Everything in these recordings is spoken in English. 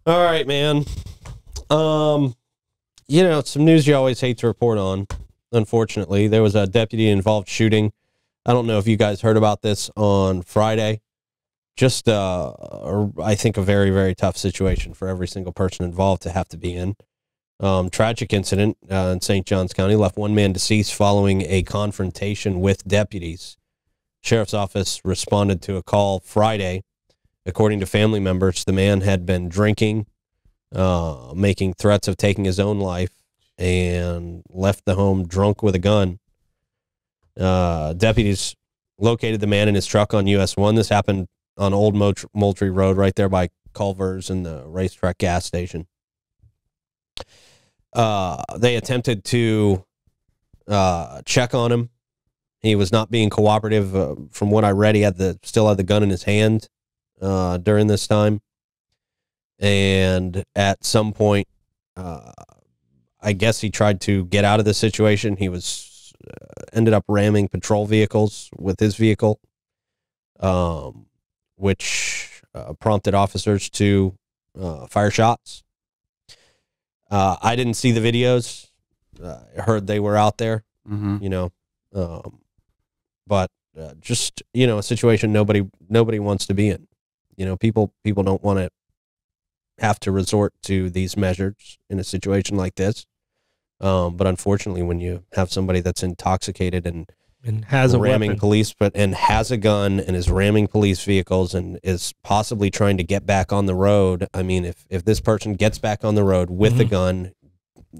All right, man. You know, some news you always hate to report on. Unfortunately, there was a deputy-involved shooting. I don't know if you guys heard about this on Friday. Just, I think, a very, very tough situation for every single person involved to have to be in. Tragic incident in St. Johns County left one man deceased following a confrontation with deputies. Sheriff's office responded to a call Friday. According to family members, the man had been drinking, making threats of taking his own life, and left the home drunk with a gun. Deputies located the man in his truck on US-1. This happened on Old Moultrie Road, right there by Culver's and the racetrack gas station. They attempted to check on him. He was not being cooperative. From what I read, he still had the gun in his hand during this time. And at some point, I guess he tried to get out of the situation. He was ended up ramming patrol vehicles with his vehicle, which prompted officers to fire shots. I didn't see the videos. I heard they were out there, you know, but just, you know, a situation nobody wants to be in. You know, people don't want to have to resort to these measures in a situation like this. But unfortunately, when you have somebody that's intoxicated and has a ramming weapon. police, and has a gun and is ramming police vehicles and is possibly trying to get back on the road. I mean, if this person gets back on the road with a gun,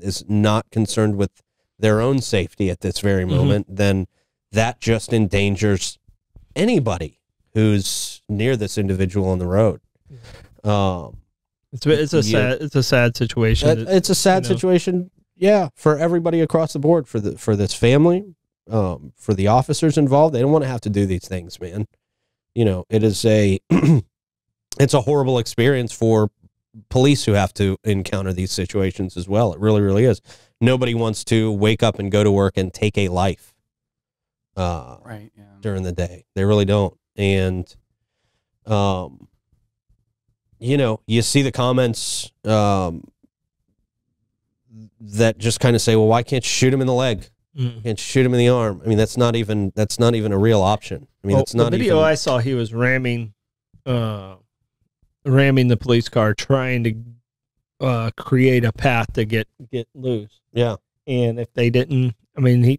is not concerned with their own safety at this very moment, then that just endangers anybody who's near this individual on the road. It's a sad situation. It's a sad situation. Yeah, for everybody across the board, for this family, for the officers involved. They don't want to have to do these things, man. You know, it is it's a horrible experience for police who have to encounter these situations as well. It really, really is. Nobody wants to wake up and go to work and take a life during the day. They really don't. And, you know, you see the comments that just kind of say, well, why can't you shoot him in the leg? Can't shoot him in the arm? I mean, that's not even a real option. I mean, it's not the video I saw, he was ramming the police car, trying to create a path to get loose. Yeah. And if they didn't, I mean,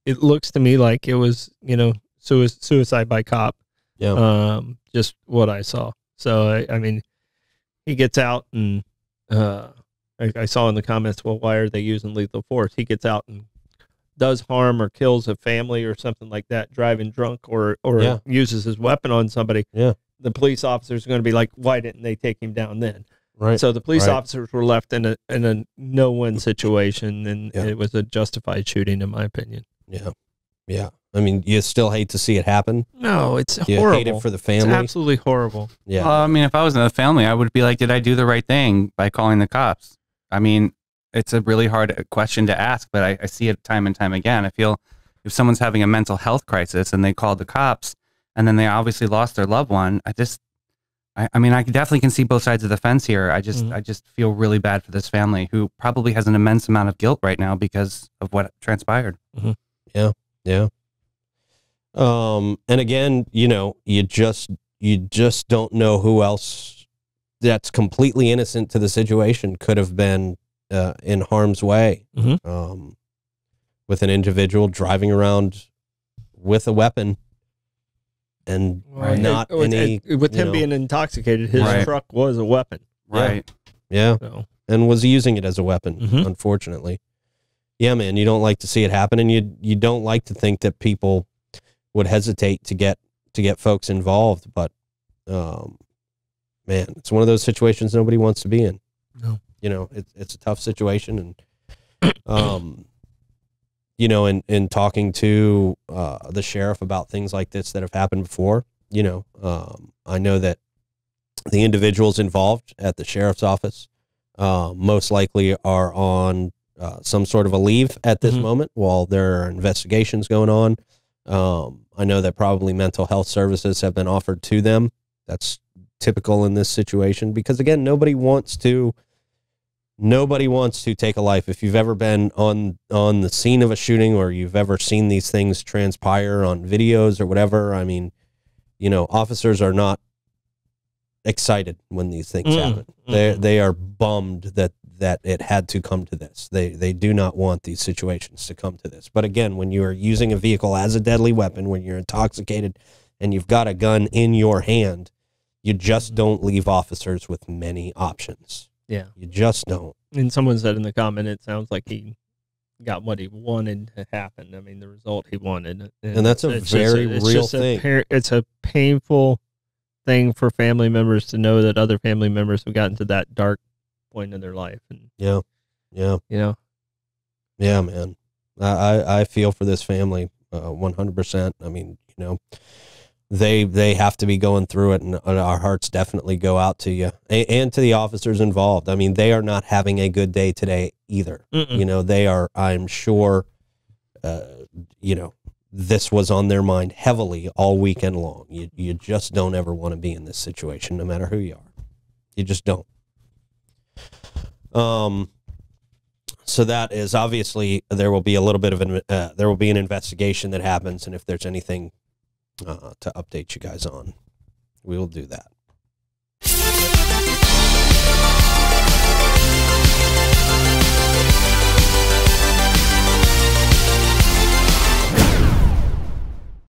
it looks to me like it was, you know, suicide by cop. Yeah. Just what I saw. So, I mean, he gets out and, I saw in the comments, well, why are they using lethal force? He gets out and does harm or kills a family or something like that, driving drunk or uses his weapon on somebody. Yeah. The police officers are going to be like, why didn't they take him down then? Right. So the police officers were left in a no-win situation, and it was a justified shooting, in my opinion. Yeah. Yeah. I mean, you still hate to see it happen. No, it's you horrible. Hate it for the family. It's absolutely horrible. Yeah. Well, I mean, if I was in the family, I would be like, did I do the right thing by calling the cops? I mean, it's a really hard question to ask, but I see it time and time again. I feel if someone's having a mental health crisis and they called the cops and then they obviously lost their loved one, I mean, I definitely can see both sides of the fence here. I just feel really bad for this family who probably has an immense amount of guilt right now because of what transpired. Yeah. Yeah. And again, you know, you just don't know who else that's completely innocent to the situation could have been in harm's way with an individual driving around with a weapon and not any... With him being intoxicated, his truck was a weapon. Right. Yeah. So. And was using it as a weapon, unfortunately. Yeah, man, you don't like to see it happen, and you don't like to think that people would hesitate to get folks involved, but man, it's one of those situations nobody wants to be in. No. You know, it's a tough situation. And, you know, in talking to the sheriff about things like this that have happened before, you know, I know that the individuals involved at the sheriff's office most likely are on some sort of a leave at this moment while there are investigations going on. I know that probably mental health services have been offered to them. That's typical in this situation, because again, nobody wants to take a life. If you've ever been on the scene of a shooting, or you've ever seen these things transpire on videos or whatever, I mean, you know, officers are not excited when these things happen. They are bummed that it had to come to this. They do not want these situations to come to this. But again, when you are using a vehicle as a deadly weapon, when you're intoxicated and you've got a gun in your hand, you just don't leave officers with many options. Yeah. You just don't. And someone said in the comment, it sounds like he got what he wanted to happen. I mean, the result he wanted. And that's a very real thing. It's a painful thing for family members to know that other family members have gotten to that dark point in their life. And yeah. You know? Yeah, man. I feel for this family 100%. I mean, you know, they have to be going through it, and our hearts definitely go out to you and to the officers involved. I mean, they are not having a good day today either. You know, they are, I'm sure, you know, this was on their mind heavily all weekend long. You just don't ever want to be in this situation, no matter who you are. You just don't. So that is obviously, there will be a little bit of there will be an investigation that happens, and if there's anything to update you guys on, we will do that.